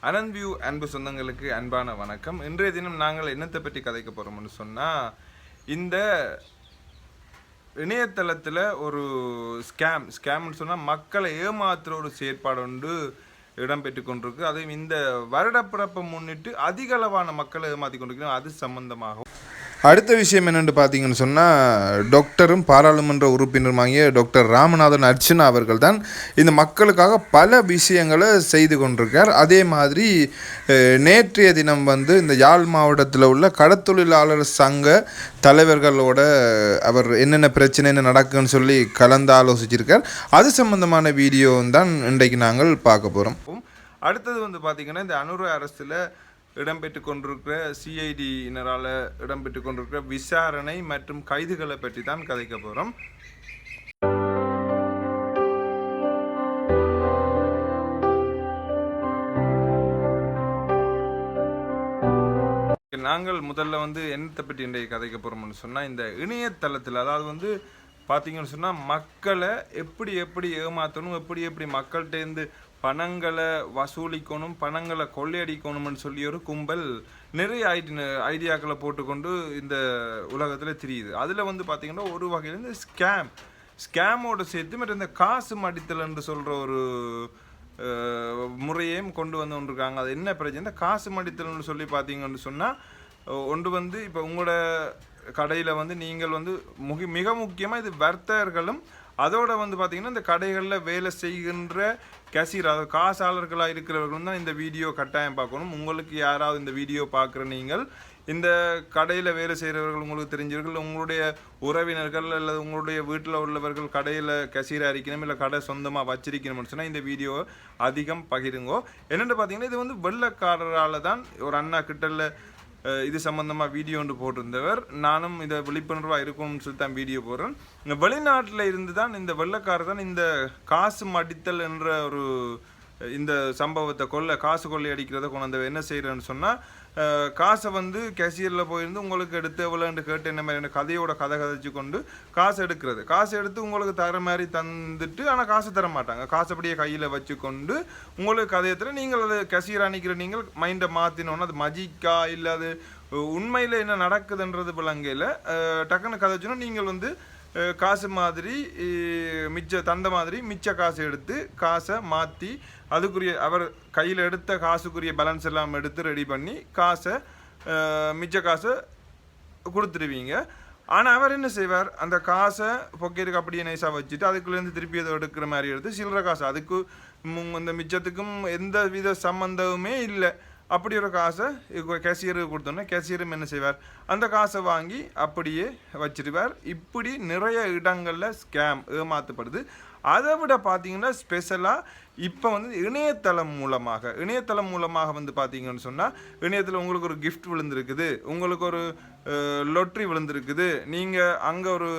Anand view அன்பு சொந்தங்களுக்கு அன்பான வணக்கம். இன்றைய தினம் நாங்கள் என்னத்தை பற்றி கதைக்க போகிறோம்னு சொன்னால், இந்த இணையதளத்தில் ஒரு ஸ்கேம்னு சொன்னால் மக்களை ஏமாத்துகிற ஒரு செயற்பாடு ஒன்று இடம்பெற்று கொண்டிருக்கு. அதுவும் இந்த வருடப்பிறப்பை முன்னிட்டு அதிக அளவான மக்களை ஏமாற்றி கொண்டிருக்கிறோம். அது சம்பந்தமாகும். அடுத்த விஷயம் என்னென்னு பார்த்தீங்கன்னு சொன்னால், டாக்டரும் பாராளுமன்ற உறுப்பினருமாகிய டாக்டர் ராமநாதன் அர்ச்சனா அவர்கள் தான் இந்த மக்களுக்காக பல விஷயங்களை செய்து கொண்டிருக்கார். அதே மாதிரி நேற்றைய தினம் இந்த யாழ் மாவட்டத்தில் உள்ள கடத்தொழிலாளர் சங்க தலைவர்களோட அவர் என்னென்ன பிரச்சனை என்ன நடக்குன்னு சொல்லி கலந்து ஆலோசிச்சிருக்கார். அது சம்பந்தமான வீடியோ தான் இன்றைக்கு நாங்கள் பார்க்க போகிறோம். அடுத்தது பார்த்திங்கன்னா, இந்த அனுர அரசில் இடம்பெற்று கொண்டிருக்கிற சிஐடியினரால் இடம்பெற்று கொண்டிருக்கிற விசாரணை மற்றும் கைதுகளை பற்றி தான் கதைக்க போகிறோம். நாங்கள் முதல்ல என்னத்தை பற்றி இன்றைக்கு கதைக்க போகிறோம்னு சொன்னால், இந்த இணையதளத்தில் அதாவது பார்த்தீங்கன்னு சொன்னால் மக்களை எப்படி ஏமாற்றணும், எப்படி மக்கள்கிட்டேருந்து பணங்களை வசூலிக்கணும், பணங்களை கொள்ளையடிக்கணும்னு சொல்லி ஒரு கும்பல் நிறைய ஐடியாக்களை போட்டுக்கொண்டு இந்த உலகத்தில் தெரியுது. அதில் பார்த்தீங்கன்னா ஒரு வகையில் இந்த ஸ்கேமோட சேர்த்து மற்ற இந்த காசு மடித்தல் என்று சொல்கிற ஒரு முறையையும் கொண்டு வந்துருக்காங்க. அது என்ன பிரச்சனை, காசு மடித்தல்னு சொல்லி பார்த்தீங்கன்னு சொன்னால், ஒன்று இப்போ உங்களோட கடையில் நீங்கள் மிக முக்கியமாக இது வர்த்தகர்களும் அதோட பார்த்தீங்கன்னா இந்த கடைகளில் வேலை செய்கின்ற கேஷியர், அதாவது காசாளர்களாக இருக்கிறவர்களும் தான் இந்த வீடியோ கட்டாயம் பார்க்கணும். உங்களுக்கு யாராவது இந்த வீடியோ பார்க்குற நீங்கள் இந்த கடையில் வேலை செய்கிறவர்கள் உங்களுக்கு தெரிஞ்சவர்கள், உங்களுடைய உறவினர்கள் அல்லது உங்களுடைய வீட்டில் உள்ளவர்கள் கடையில் கேஷியராக இருக்கணும் இல்லை கடை சொந்தமாக வச்சிருக்கணும்னு சொன்னால் இந்த வீடியோவை அதிகம் பகிருங்கோ. என்னென்னு பார்த்தீங்கன்னா, இது வெள்ளக்காரரால் தான் ஒரு அண்ணா கிட்டல இது சம்மந்தமாக வீடியோ ஒன்று போட்டிருந்தவர். நானும் இதை விழிப்புணர்வாக இருக்கணும்னு சொல்லி தான் வீடியோ போடுறேன். இந்த வெளிநாட்டில் இருந்து தான் இந்த வெள்ளைக்காரர் தான் இந்த காசு மடித்தல் என்ற ஒரு இந்த சம்பவத்தை காசு கொள்ளை அடிக்கிறத கொண்டு என்ன செய்கிறேன்னு சொன்னால், காசை கேஷியரில் போயிருந்து உங்களுக்கு எடுத்து எவ்வளோன்னு கேட்டு என்ன மாதிரி கதை கதைச்சு கொண்டு காசு எடுத்து உங்களுக்கு தர மாதிரி தந்துட்டு, ஆனால் காசு தர மாட்டாங்க. காசு அப்படியே கையில் வச்சு கொண்டு உங்களுக்கு கதையத்தில் நீங்கள் அதை கேஷியர் அணிக்கிற நீங்கள் மைண்டை மாற்றினோன்னா அது மஜிக்கா இல்லை அது உண்மையில் என்ன நடக்குதுன்றது விளங்கையில் டக்குன்னு கதைச்சுன்னா நீங்கள் காசு மாதிரி மிச்ச காசு எடுத்து காசை மாற்றி அதுக்குரிய அவர் கையில் எடுத்த காசுக்குரிய பேலன்ஸ் எல்லாம் எடுத்து ரெடி பண்ணி மிச்ச காசை கொடுத்துருவீங்க. ஆனால் அவர் என்ன செய்வார், அந்த காசை பொக்கெட்டுக்கு அப்படியே நைஸாக வச்சுட்டு அதுக்குள்ளேருந்து திருப்பி அதை எடுக்கிற மாதிரி எடுத்து சில்லற காசு, அதுக்கு இந்த மிச்சத்துக்கும் எந்த வித சம்மந்தமுமே இல்லை. அப்படி ஒரு காசை கேஷியருக்கு கொடுத்தோன்னே கேஷியரும் என்ன செய்வார், அந்த காசை வாங்கி அப்படியே வச்சிருவார். இப்படி நிறைய இடங்களில் ஸ்கேம் ஏமாற்றப்படுது. அதை விட பார்த்தீங்கன்னா ஸ்பெஷலாக இப்போ இணையதளம் மூலமாக பார்த்தீங்கன்னு சொன்னால், இணையத்தில் உங்களுக்கு ஒரு கிஃப்ட் விழுந்திருக்குது, உங்களுக்கு ஒரு லொட்ரி விழுந்திருக்குது, நீங்கள் அங்கே ஒரு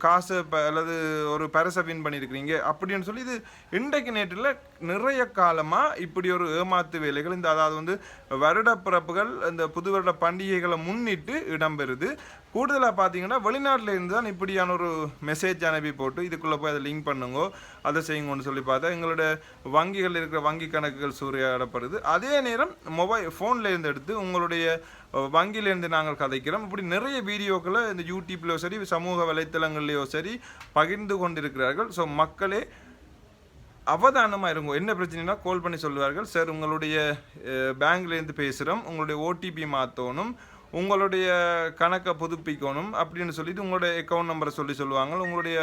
காசை அல்லது ஒரு பரிசை வின் பண்ணியிருக்கிறீங்க அப்படின்னு சொல்லி இது இன்றைக்கு நேற்றில் நிறைய காலமாக இப்படி ஒரு ஏமாத்து வேலைகள் அதாவது வருடப்பிறப்புகள் இந்த புது வருட பண்டிகைகளை முன்னிட்டு இடம்பெறுது. கூடுதலாக பார்த்தீங்கன்னா வெளிநாட்டில் இருந்து தான் இப்படியான ஒரு மெசேஜ் அனுப்பி போட்டு இதுக்குள்ளே போய் அதை லிங்க் பண்ணுங்க, அதை செய்யுங்கன்னு சொல்லி பார்த்தா எங்களோட வங்கிகள் இருக்கிற வங்கி கணக்குகள் சூறையாடப்படுது. அதே நேரம் ஃபோனில் இருந்து எடுத்து உங்களுடைய வங்கியிலேருந்து நாங்கள் கதைக்கிறோம். இப்படி நிறைய வீடியோக்களை இந்த யூடியூப்லையோ சரி சமூக வலைத்தளங்கள்லையோ சரி பகிர்ந்து கொண்டிருக்கிறார்கள். ஸோ மக்களே அவதானமாக இருங்க. என்ன பிரச்சனைனா கால் பண்ணி சொல்லுவார்கள், சார் உங்களுடைய பேங்க்லேருந்து பேசுகிறோம், உங்களுடைய ஓடிபி மாற்றணும், உங்களுடைய கணக்கை புதுப்பிக்கணும் அப்படின்னு சொல்லிட்டு உங்களுடைய அக்கௌண்ட் நம்பரை சொல்லுவாங்க, உங்களுடைய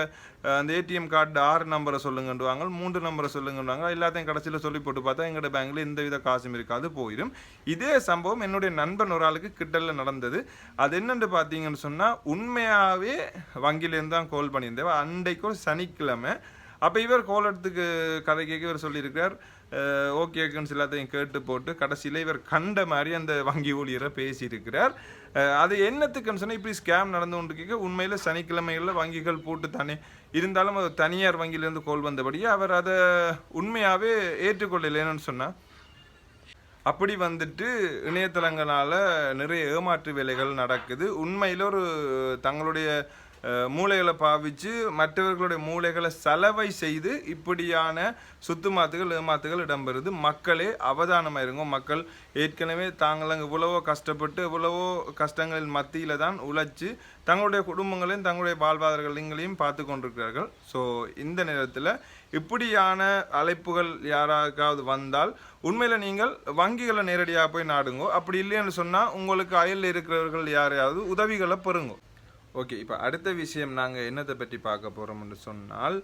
அந்த ஏடிஎம் கார்டு 6 நம்பரை சொல்லுங்கன்றுவாங்க, 3 நம்பரை சொல்லுங்கன்றாங்க. எல்லாத்தையும் கடைசியில் சொல்லி போட்டு பார்த்தா எங்களோட பேங்கில் எந்த வித காசும் இருக்காது, போயிடும். இதே சம்பவம் என்னுடைய நண்பன் ஒரு ஆளுக்கு கிட்டல நடந்தது. அது என்னென்னு பார்த்தீங்கன்னு சொன்னால், உண்மையாகவே வங்கியிலேருந்து தான் கால் பண்ணியிருந்தேன். அன்றைக்கு ஒரு சனிக்கிழமை. அப்போ இவர் கோல் எடுத்துக்கு கதை கேட்க இவர் சொல்லியிருக்கிறார், ஓகேக்குன்னு எல்லாத்தையும் கேட்டு போட்டு கடைசியில் இவர் கண்ட மாதிரி அந்த வங்கி ஊழியரை பேசியிருக்கிறார். அது என்னத்துக்குன்னு சொன்னால், இப்படி ஸ்கேம் நடந்து கொண்டு கேட்க உண்மையில் சனிக்கிழமைகளில் வங்கிகள் போட்டு தானே இருந்தாலும் அது தனியார் வங்கியிலேருந்து கோல் வந்தபடியே அவர் அதை உண்மையாகவே ஏற்றுக்கொள்ளலைன்னு சொன்னால், அப்படி இணையதளங்களால் நிறைய ஏமாற்று வேலைகள் நடக்குது. உண்மையில் ஒரு தங்களுடைய மூளைகளை பாவிச்சு மற்றவர்களுடைய மூளைகளை சலவை செய்து இப்படியான சுத்துமாத்துகள் ஏமாத்துகள் இடம்பெறுது. மக்களே அவதானமாக இருங்க. மக்கள் ஏற்கனவே தாங்கள் இவ்வளவோ கஷ்டப்பட்டு இவ்வளவோ கஷ்டங்களின் மத்தியில் தான் உழைச்சி தங்களுடைய குடும்பங்களையும் தங்களுடைய வாழ்வாதாரங்களையும் பார்த்து கொண்டிருக்கிறார்கள். ஸோ இந்த நேரத்தில் இப்படியான அழைப்புகள் யாராவது வந்தால் உண்மையில் நீங்கள் வங்கிகளை நேரடியாக போய் நாடுங்கோ. அப்படி இல்லைன்னு சொன்னால் உங்களுக்கு அயலில் இருக்கிறவர்கள் யாரையாவது உதவிகளை பெறுங்கோ. ஓகே, இப்போ அடுத்த விஷயம் நாங்கள் என்னத்தை பற்றி பார்க்க போகிறோம்னு சொன்னால்,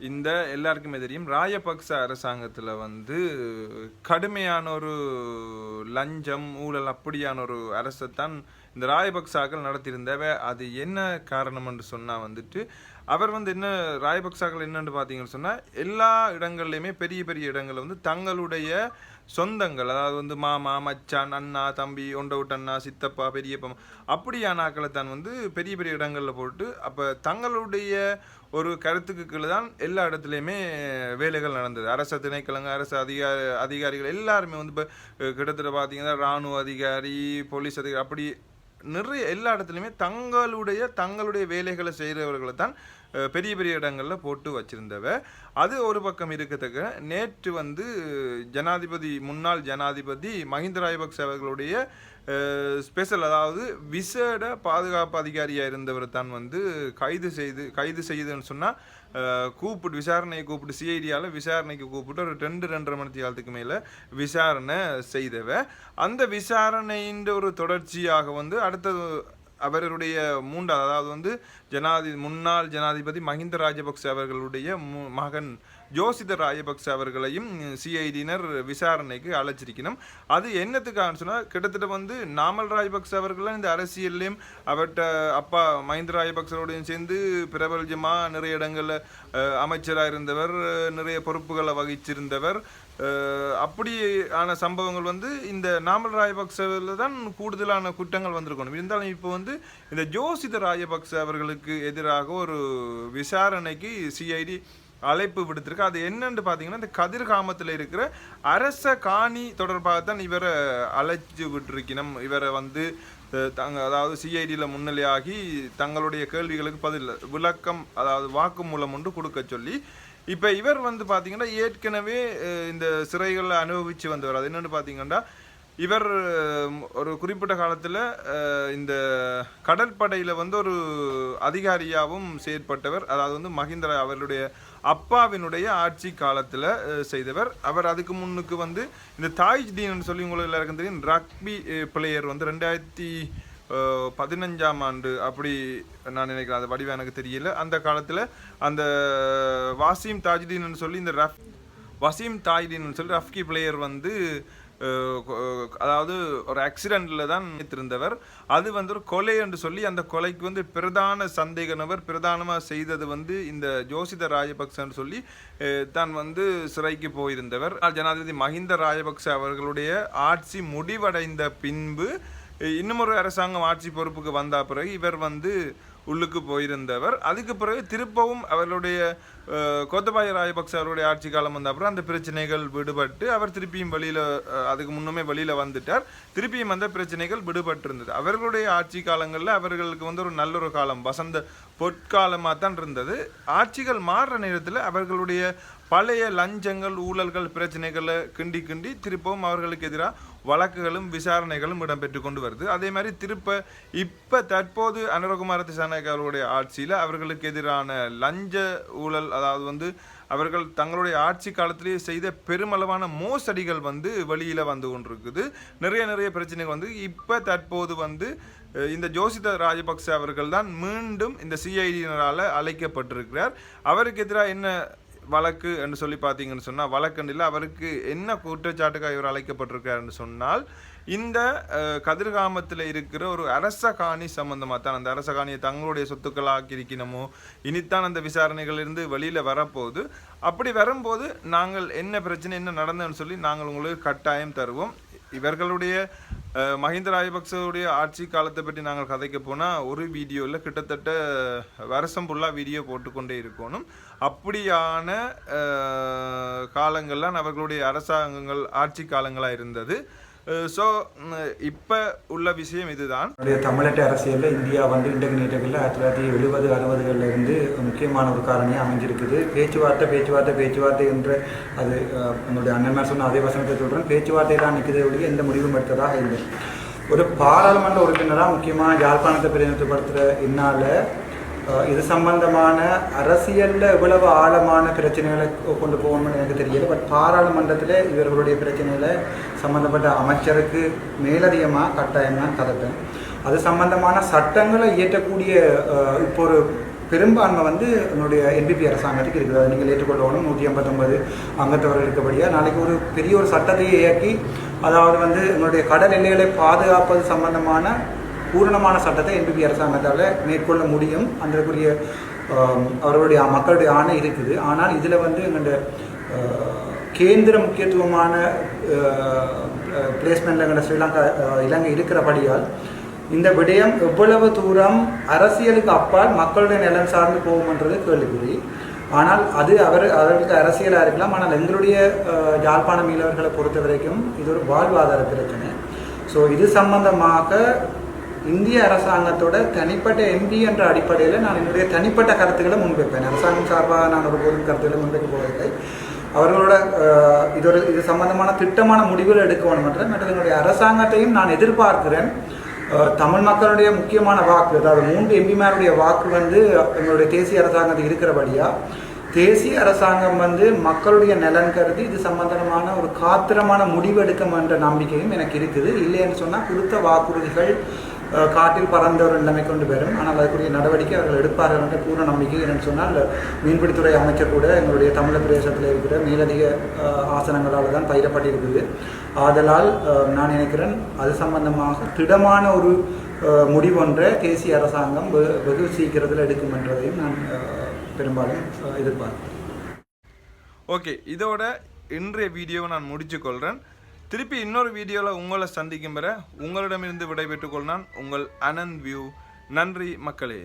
இந்த எல்லாருக்குமே தெரியும் ராஜபக்ச அரசாங்கத்தில் கடுமையான ஒரு லஞ்சம் ஊழல் அப்படியான ஒரு அரசைத்தான் இந்த ராஜபக்சாக்கள் நடத்தியிருந்தவ. அது என்ன காரணம் என்று சொன்னால் அவர் என்ன ராஜபக்சாக்கள் என்னன்னு பார்த்தீங்கன்னு சொன்னால், எல்லா இடங்கள்லையுமே பெரிய பெரிய இடங்கள் தங்களுடைய சொந்தங்கள், அதாவது மாமா மச்சான் அண்ணா தம்பி ஒண்டவுட் அண்ணா சித்தப்பா பெரியப்பா அப்படியான ஆக்களை தான் பெரிய பெரிய இடங்களில் போட்டு அப்போ தங்களுடைய ஒரு கருத்துக்கு கீழே தான் எல்லா இடத்துலையுமே வேலைகள் நடந்தது. அரச திணைக்களங்க அரசு அதிகாரிகள் எல்லாருமே இப்போ கிட்டத்தட்ட பார்த்தீங்கன்னா இராணுவ அதிகாரி போலீஸ் அதிகாரி அப்படி நிறைய எல்லா இடத்துலையுமே தங்களுடைய வேலைகளை செய்கிறவர்களை தான் பெரிய பெரிய இடங்களில் போட்டு வச்சிருந்தவ. அது ஒரு பக்கம் இருக்கத்தக்க நேற்று முன்னாள் ஜனாதிபதி மஹிந்த ராஜபக்ச அவர்களுடைய ஸ்பெஷல், அதாவது விசேட பாதுகாப்பு அதிகாரியாக இருந்தவர் தான் கைது செய்துன்னு சொன்னால் கூப்பிட்டு விசாரணையை கூப்பிட்டு சிஐடியால் விசாரணைக்கு கூப்பிட்டு ஒரு 2-2.5 மணி காலத்துக்கு மேலே விசாரணை செய்தவ. அந்த விசாரணையின் ஒரு தொடர்ச்சியாக அடுத்தது அவருடைய மூன்றாவது, அதாவது முன்னாள் ஜனாதிபதி மஹிந்த ராஜபக்ச அவர்களுடைய மகன் ஜோசித ராஜபக்ச அவர்களையும் சிஐடியினர் விசாரணைக்கு அழைச்சிருக்கணும். அது என்னத்துக்காக சொன்னால், கிட்டத்தட்ட நாமல் ராஜபக்ச அவர்கள் இந்த அரசியல்லையும் அவர்கிட்ட அப்பா மஹிந்த ராஜபக்சரோடையும் சேர்ந்து பிரபலஜமாக நிறைய இடங்களில் அமைச்சராக இருந்தவர், நிறைய பொறுப்புகளை வகிச்சிருந்தவர். அப்படியான சம்பவங்கள் இந்த நாமல் ராஜபக்சவில் தான் கூடுதலான குற்றங்கள் வந்திருக்கணும். இருந்தாலும் இப்போ இந்த ஜோசித ராஜபக்ச அவர்களுக்கு எதிராக ஒரு விசாரணைக்கு சிஐடி அழைப்பு விடுத்திருக்கு. அது என்னன்னு பார்த்தீங்கன்னா, இந்த கதிர்காமத்தில் இருக்கிற அரச காணி தொடர்பாக தான் இவரை அழைச்சி விட்டுருக்கணும். இவரை அதாவது சிஐடியில் முன்னிலையாகி தங்களுடைய கேள்விகளுக்கு விளக்கம், அதாவது வாக்குமூலம் ஒன்று கொடுக்க சொல்லி இப்போ இவர் பார்த்தீங்கன்னா ஏற்கனவே இந்த சிறைகளில் அனுபவித்து வந்தவர். அது என்னென்னு பார்த்தீங்கன்னா, இவர் ஒரு குறிப்பிட்ட காலத்தில் இந்த கடற்படையில் ஒரு அதிகாரியாகவும் செயற்பட்டவர். அதாவது மஹிந்த அவருடைய அப்பாவினுடைய ஆட்சி காலத்தில் செய்தவர். அவர் அதுக்கு முன்னுக்கு இந்த தாஜ்தீன் சொல்லி உங்களுக்கு எல்லாருக்கும் தெரியும், ரக்பி பிளேயர் 2015ஆம் ஆண்டு அப்படி நான் நினைக்கிறேன், அது வடிவம் எனக்கு தெரியல. அந்த காலத்தில் அந்த வசீம் தாஜ்தீன் சொல்லி இந்த வசீம் தாஜ்தீன் சொல்லி ரஃப்கி பிளேயர் அதாவது ஒரு ஆக்சிடென்ட்டில் தான் இருந்தவர். அது ஒரு கொலை என்று சொல்லி அந்த கொலைக்கு பிரதான சந்தேக நபர் பிரதானமாக செய்தது இந்த ஜோசித ராஜபக்சன்னு சொல்லி தான் சிறைக்கு போயிருந்தவர். ஜனாதிபதி மஹிந்த ராஜபக்ச அவர்களுடைய ஆட்சி முடிவடைந்த பின்பு இன்னும் ஒரு அரசாங்கம் ஆட்சி பொறுப்புக்கு வந்த பிறகு இவர் உள்ளுக்கு போயிருந்தவர். அதுக்கு பிறகு திருப்பவும் அவருடைய கோத்தபாய ராஜபக்ச அவருடைய ஆட்சி காலம் வந்த அப்புறம் அந்த பிரச்சனைகள் விடுபட்டு அவர் திருப்பியும் அதுக்கு முன்னுமே வெளியில் வந்துட்டார். திருப்பியும் அந்த பிரச்சனைகள் விடுபட்டு இருந்தது. அவர்களுடைய ஆட்சி காலங்களில் அவர்களுக்கு ஒரு நல்ல ஒரு காலம், வசந்த பொற்காலமாக தான் இருந்தது. ஆட்சிகள் மாறுற நேரத்தில் அவர்களுடைய பழைய லஞ்சங்கள் ஊழல்கள் பிரச்சனைகளை கிண்டி திருப்பவும் அவர்களுக்கு எதிராக வழக்குகளும் விசாரணைகளும் இடம்பெற்று கொண்டு வருது. அதே மாதிரி இப்போ தற்போது அனுரகுமார திசாநாயக்க அவர்களுடைய ஆட்சியில் அவர்களுக்கு எதிரான லஞ்ச ஊழல், அதாவது அவர்கள் தங்களுடைய ஆட்சி காலத்திலேயே செய்த பெருமளவான மோசடிகள் வெளியில் வந்து கொண்டிருக்குது. நிறைய பிரச்சனைகள் இப்போ தற்போது இந்த ஜோசித ராஜபக்ச அவர்கள் தான் மீண்டும் இந்த சிஐடியினரால் அழைக்கப்பட்டிருக்கிறார். அவருக்கு எதிராக என்ன வழக்கு என்று சொல்லி பார்த்தீங்கன்னு சொன்னால், வழக்கண்டில் அவருக்கு என்ன குற்றச்சாட்டுக்காக இவர் அழைக்கப்பட்டிருக்காருன்னு சொன்னால், இந்த கதிர்காமத்தில் இருக்கிற ஒரு அரச காணி சம்பந்தமாக தான், அந்த அரச காணியை தங்களுடைய சொத்துக்களாக்கி இருக்கணுமோ இனித்தான் அந்த விசாரணைகளிலிருந்து வெளியில் வரப்போகுது. அப்படி வரும்போது நாங்கள் என்ன பிரச்சனை என்ன நடந்ததுன்னு சொல்லி நாங்கள் உங்களுக்கு கட்டாயம் தருவோம். இவர்களுடைய மஹிந்த ராஜபக்சவுடைய ஆட்சி காலத்தை பற்றி நாங்கள் கதைக்க போனால் ஒரு வீடியோவில் கிட்டத்தட்ட வருஷம் ஃபுல்லாக வீடியோ போட்டுக்கொண்டே இருக்கணும். அப்படியான காலங்கள்லாம் அவர்களுடைய அரசாங்கங்கள் ஆட்சி காலங்களாக இருந்தது. ஸோ இப்போ உள்ள விஷயம் இதுதான். தமிழ்நாட்டு அரசியலில் இந்தியா வந்து இன்றைக்கு நேற்றுகளில் 1970-60களில் இருந்து முக்கியமான ஒரு காரணியாக அமைஞ்சிருக்குது. பேச்சுவார்த்தை என்று அது உங்களுடைய அண்ணன் சொன்ன அதே வசனத்தை சொல்கிறேன். பேச்சுவார்த்தையெல்லாம் நிற்கிறத ஒழிய எந்த முடிவும் எடுத்ததாக இல்லை. ஒரு பாராளுமன்ற உறுப்பினராக முக்கியமாக யாழ்ப்பாணத்தை பிரதிநிதித்துவப்படுத்துகிற என்னால் இது சம்பந்தமான அரசியலில் எவ்வளவு ஆழமான பிரச்சனைகளை கொண்டு போகணும்னு எனக்கு தெரியல. பட் பாராளுமன்றத்தில் இவர்களுடைய பிரச்சனைகளை சம்பந்தப்பட்ட அமைச்சருக்கு மேலதிகமாக கட்டாயமாக தரப்பேன். அது சம்பந்தமான சட்டங்களை இயற்றக்கூடிய இப்போ ஒரு பெரும்பான்மை வந்து என்னுடைய என்பிபி அரசாங்கத்துக்கு இருக்குது. அதை நீங்கள் ஏற்றுக்கொள்ளணும். 159 அங்கத்தவர்கள் இருக்கபடியாக நாளைக்கு ஒரு பெரிய ஒரு சட்டத்தையே இயக்கி, அதாவது வந்து என்னுடைய கடல் எல்லைகளை பாதுகாப்பது சம்பந்தமான பூரணமான சட்டத்தை என்பிபி அரசாங்கத்தால் மேற்கொள்ள முடியும். அதற்குரிய அவர்களுடைய மக்களுடைய ஆணை இருக்குது. ஆனால் இதில் வந்து எங்களுடைய கேந்திர முக்கியத்துவமான பிளேஸ்மெண்ட்டில் எங்களோட ஸ்ரீலங்கா இலங்கை இருக்கிறபடியால் இந்த விடயம் எவ்வளவு தூரம் அரசியலுக்கு அப்பால் மக்களுடைய நலன் சார்ந்து போகும்ன்றது கேள்விக்குறி. ஆனால் அது அவர்களுக்கு அரசியலாக இருக்கலாம். ஆனால் எங்களுடைய யாழ்ப்பாண மீனவர்களை பொறுத்த வரைக்கும் இது ஒரு வாழ்வாதார பிரச்சனை. ஸோ இது சம்பந்தமாக இந்திய அரசாங்கத்தோட தனிப்பட்ட எம்பி என்ற அடிப்படையில் நான் என்னுடைய தனிப்பட்ட கருத்துக்களை முன்வைப்பேன். அரசாங்கம் சார்பாக நான் ஒரு பொருள் கருத்துக்களை முன்வைக்க போவதில்லை. அவர்களோட இது சம்பந்தமான திட்டமான முடிவுகள் எடுக்க வேண்டும் என்ற மற்ற என்னுடைய அரசாங்கத்தையும் நான் எதிர்பார்க்கிறேன். தமிழ் மக்களுடைய முக்கியமான வாக்கு, அதாவது 3 எம்பிமாருடைய வாக்கு வந்து எங்களுடைய தேசிய அரசாங்கத்துக்கு இருக்கிறபடியா தேசிய அரசாங்கம் வந்து மக்களுடைய நலன் கருதி இது சம்பந்தமான ஒரு காத்திரமான முடிவு எடுக்கும் என்ற நம்பிக்கையும் எனக்கு இருக்குது. இல்லைன்னு சொன்னால் கொடுத்த வாக்குறுதிகள் காட்டில் பறந்த ஒரு நிலைமை கொண்டு வரும். ஆனால் அதுக்குரிய நடவடிக்கை அவர்கள் எடுப்பார்கள் என்ற பூர்ண நம்பிக்கை என்னென்னு சொன்னால் மீன்பிடித்துறை அமைச்சர் கூட எங்களுடைய தமிழக பிரதேசத்தில் இருக்கிற மேலதிக ஆசனங்களால் தான் பயிரப்பட்டிருக்குது. ஆதலால் நான் நினைக்கிறேன் அது சம்பந்தமாக திடமான ஒரு முடிவொன்றை தேசிய அரசாங்கம் வெகு சீக்கிரத்தில் எடுக்கும் என்றதையும் நான் பெரும்பாலும் எதிர்பார்க்கிறேன். ஓகே, இதோட இன்றைய வீடியோவை நான் முடிச்சு கொள்கிறேன். திருப்பி இன்னொரு வீடியோவில் உங்களை சந்திக்கும் வரை உங்களிடமிருந்து விடைபெற்றுக் கொள்ளான் உங்கள் அனந்த் வியூ. நன்றி மக்களே.